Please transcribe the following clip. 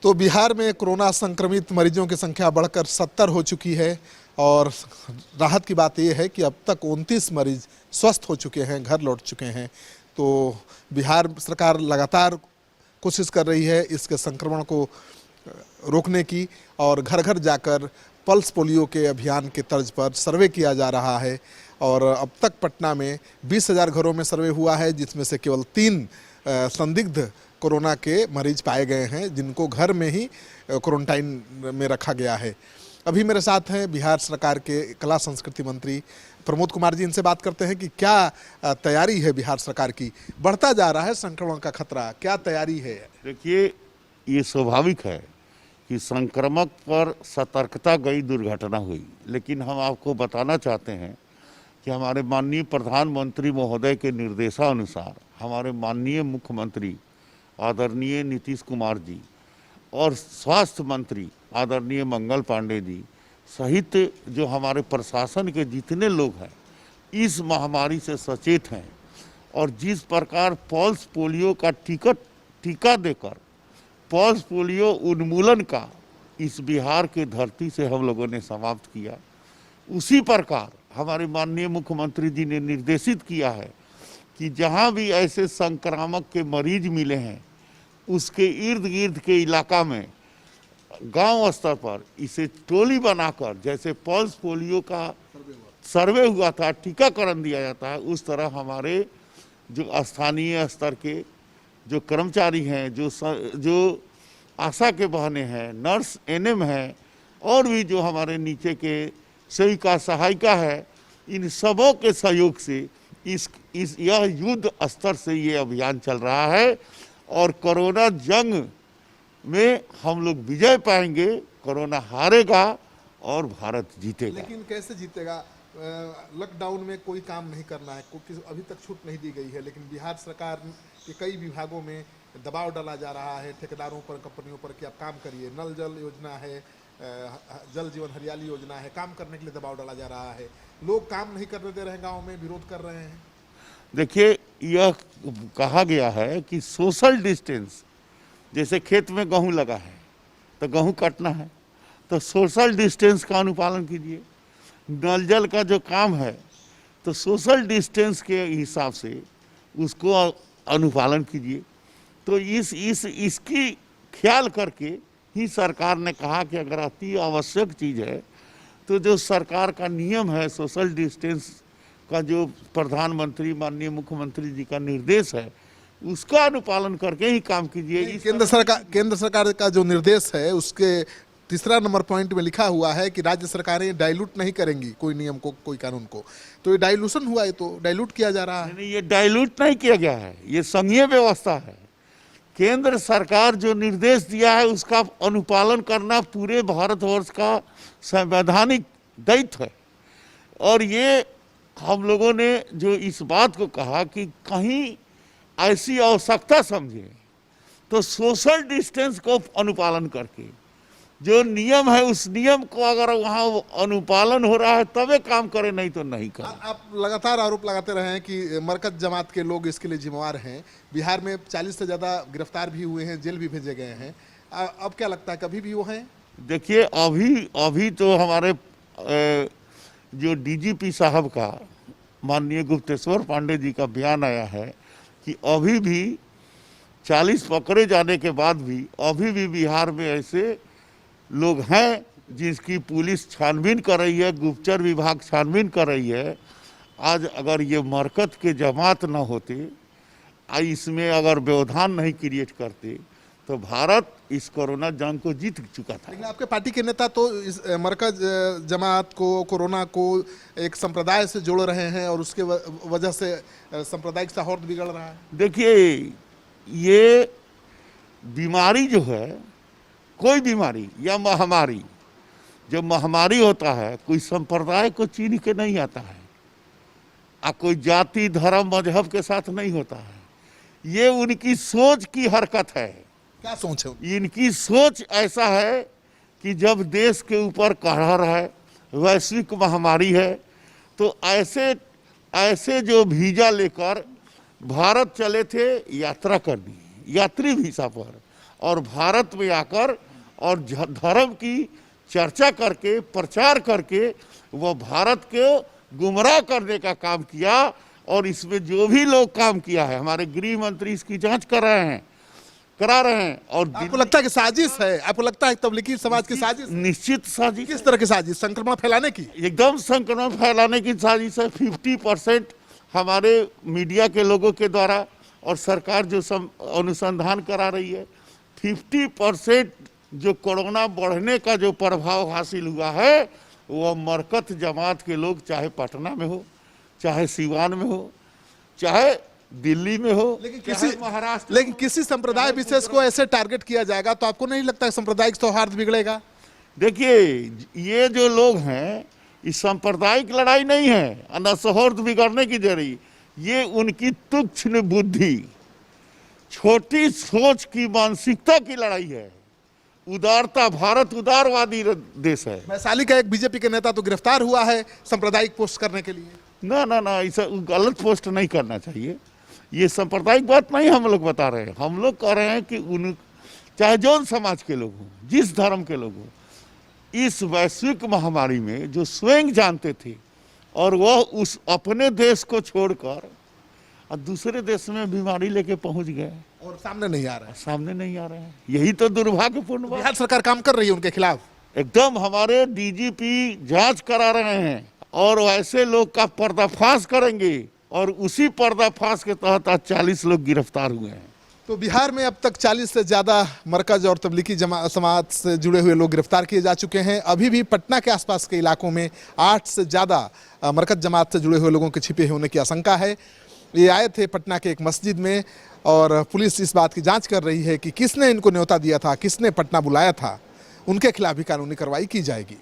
तो बिहार में कोरोना संक्रमित मरीजों की संख्या बढ़कर 70 हो चुकी है और राहत की बात यह है कि अब तक 29 मरीज स्वस्थ हो चुके हैं, घर लौट चुके हैं। तो बिहार सरकार लगातार कोशिश कर रही है इसके संक्रमण को रोकने की और घर घर जाकर पल्स पोलियो के अभियान के तर्ज पर सर्वे किया जा रहा है। और अब तक पटना में 20,000 घरों में सर्वे हुआ है, जिसमें से केवल 3 संदिग्ध कोरोना के मरीज पाए गए हैं, जिनको घर में ही क्वारंटाइन में रखा गया है। अभी मेरे साथ हैं बिहार सरकार के कला संस्कृति मंत्री प्रमोद कुमार जी। इनसे बात करते हैं कि क्या तैयारी है बिहार सरकार की। बढ़ता जा रहा है संक्रमण का खतरा, क्या तैयारी है? देखिए, ये स्वाभाविक है कि संक्रमक पर सतर्कता गई दुर्घटना हुई, लेकिन हम आपको बताना चाहते हैं कि हमारे माननीय प्रधानमंत्री महोदय के निर्देशानुसार हमारे माननीय मुख्यमंत्री आदरणीय नीतीश कुमार जी और स्वास्थ्य मंत्री आदरणीय मंगल पांडे जी सहित जो हमारे प्रशासन के जितने लोग हैं इस महामारी से सचेत हैं। और जिस प्रकार पल्स पोलियो का टीका देकर पल्स पोलियो उन्मूलन का इस बिहार के धरती से हम लोगों ने समाप्त किया, उसी प्रकार हमारे माननीय मुख्यमंत्री जी ने निर्देशित किया है कि जहां भी ऐसे संक्रामक के मरीज मिले हैं उसके इर्द गिर्द के इलाका में गांव स्तर पर इसे टोली बनाकर, जैसे पल्स पोलियो का सर्वे हुआ था, टीकाकरण दिया जाता है, उस तरह हमारे जो स्थानीय स्तर के जो कर्मचारी हैं, जो आशा के बहने हैं, नर्स एनएम हैं और भी जो हमारे नीचे के सेविका सहायिका है, इन सबों के सहयोग से यह युद्ध स्तर से ये अभियान चल रहा है और कोरोना जंग में हम लोग विजय पाएंगे। कोरोना हारेगा और भारत जीतेगा। लेकिन कैसे जीतेगा? लॉकडाउन में कोई काम नहीं करना है, अभी तक छूट नहीं दी गई है, लेकिन बिहार सरकार के कई विभागों में दबाव डाला जा रहा है ठेकेदारों पर, कंपनियों पर कि आप काम करिए। नल जल योजना है, जल जीवन हरियाली योजना है, काम करने के लिए दबाव डाला जा रहा है। लोग काम नहीं करने दे रहे हैं, गाँव में विरोध कर रहे हैं। देखिए, यह कहा गया है कि सोशल डिस्टेंस, जैसे खेत में गेहूँ लगा है तो गेहूँ काटना है तो सोशल डिस्टेंस का अनुपालन कीजिए। नल जल का जो काम है तो सोशल डिस्टेंस के हिसाब से उसको अनुपालन कीजिए। तो इसकी ख्याल करके ही सरकार ने कहा कि अगर अति आवश्यक चीज़ है तो जो सरकार का नियम है सोशल डिस्टेंस का, जो प्रधानमंत्री माननीय मुख्यमंत्री जी का निर्देश है, उसका अनुपालन करके ही काम कीजिए। केंद्र सरकार का जो निर्देश है उसके तीसरा नंबर पॉइंट में लिखा हुआ है कि राज्य सरकारें डाइल्यूट नहीं करेंगी कोई नियम को, कोई कानून को। तो ये डाइल्यूशन हुआ है, तो डाइल्यूट किया जा रहा है। नहीं, ये डाइल्यूट नहीं किया गया है, ये संघीय व्यवस्था है। केंद्र सरकार जो निर्देश दिया है उसका अनुपालन करना पूरे भारतवर्ष का संवैधानिक दायित्व है। और ये हम लोगों ने जो इस बात को कहा कि कहीं ऐसी आवश्यकता समझे तो सोशल डिस्टेंस को अनुपालन करके जो नियम है उस नियम को अगर वहाँ अनुपालन हो रहा है तबे काम करे, नहीं तो नहीं करे। आप लगातार आरोप लगाते रहे हैं कि मरकज जमात के लोग इसके लिए जिम्मेवार हैं। बिहार में 40 से ज़्यादा गिरफ्तार भी हुए हैं, जेल भी भेजे गए हैं। अब क्या लगता है, कभी भी वो हैं? देखिए, अभी तो हमारे जो डीजीपी साहब का माननीय गुप्तेश्वर पांडे जी का बयान आया है कि अभी भी 40 पकड़े जाने के बाद भी अभी भी बिहार में ऐसे लोग हैं जिसकी पुलिस छानबीन कर रही है, गुप्तचर विभाग छानबीन कर रही है। आज अगर ये मरकज के जमात ना होते, इसमें अगर व्यवधान नहीं क्रिएट करते तो भारत इस कोरोना जंग को जीत चुका था। लेकिन आपके पार्टी के नेता तो इस मरकज जमात को, कोरोना को एक संप्रदाय से जोड़ रहे हैं और उसके वजह से सांप्रदायिक सौहार्द बिगड़ रहा है। देखिए, ये बीमारी जो है, कोई बीमारी या महामारी, जब महामारी होता है कोई संप्रदाय को चीन के नहीं आता है, कोई जाति धर्म मजहब के साथ नहीं होता है। ये उनकी सोच की हरकत है। क्या सोच है? इनकी सोच ऐसा है कि जब देश के ऊपर कहर है, वैश्विक महामारी है, तो ऐसे जो वीजा लेकर भारत चले थे यात्रा करनी, यात्री वीजा पर, और भारत में आकर और धर्म की चर्चा करके, प्रचार करके वह भारत को गुमराह करने का काम किया। और इसमें जो भी लोग काम किया है, हमारे गृह मंत्री इसकी जांच करा रहे हैं। और आपको लगता है कि साजिश है? आपको लगता है तबलीगी समाज की साजिश? निश्चित साजिश। किस तरह की साजिश? संक्रमण फैलाने की? एकदम संक्रमण फैलाने की साजिश है। 50% हमारे मीडिया के लोगों के द्वारा और सरकार जो अनुसंधान करा रही है, 50% जो कोरोना बढ़ने का जो प्रभाव हासिल हुआ है वह मरकत जमात के लोग, चाहे पटना में हो, चाहे सिवान में हो, चाहे दिल्ली में हो, लेकिन किसी संप्रदाय विशेष को ऐसे टारगेट किया जाएगा तो आपको नहीं लगता सांप्रदायिक सौहार्द बिगड़ेगा? देखिए, ये जो लोग हैं, इस सांप्रदायिक लड़ाई नहीं है, न सौहार्द बिगड़ने की जरिए, ये उनकी तुच्छ बुद्धि, छोटी सोच की मानसिकता की लड़ाई है। उदारता, भारत उदारवादी देश है। वैशाली का एक बीजेपी के नेता तो गिरफ्तार हुआ है सांप्रदायिक पोस्ट करने के लिए। ना, ऐसा गलत पोस्ट नहीं करना चाहिए। ये सांप्रदायिक बात नहीं हम लोग बता रहे हैं। हम लोग कह रहे हैं कि चाहे जौन समाज के लोग हों, जिस धर्म के लोग हों, इस वैश्विक महामारी में जो स्वयं जानते थे और वह उस अपने देश को छोड़कर और दूसरे देश में बीमारी लेके पहुंच गए और सामने नहीं आ रहे हैं। यही तो दुर्भाग्यपूर्ण बात। बिहार सरकार काम कर रही है उनके खिलाफ? एकदम, हमारे डीजीपी जांच करा रहे हैं और ऐसे लोग का पर्दाफाश करेंगे और उसी पर्दाफाश के तहत आज 40 लोग गिरफ्तार हुए हैं। तो बिहार में अब तक 40 से ज़्यादा मरकज और तबलीगी समाज से जुड़े हुए लोग गिरफ्तार किए जा चुके हैं। अभी भी पटना के आसपास के इलाकों में 8 से ज़्यादा मरकज जमात से जुड़े हुए लोगों के छिपे होने की आशंका है। ये आए थे पटना के एक मस्जिद में और पुलिस इस बात की जांच कर रही है कि किसने इनको न्योता दिया था, किसने पटना बुलाया था। उनके खिलाफ भी कानूनी कार्रवाई की जाएगी।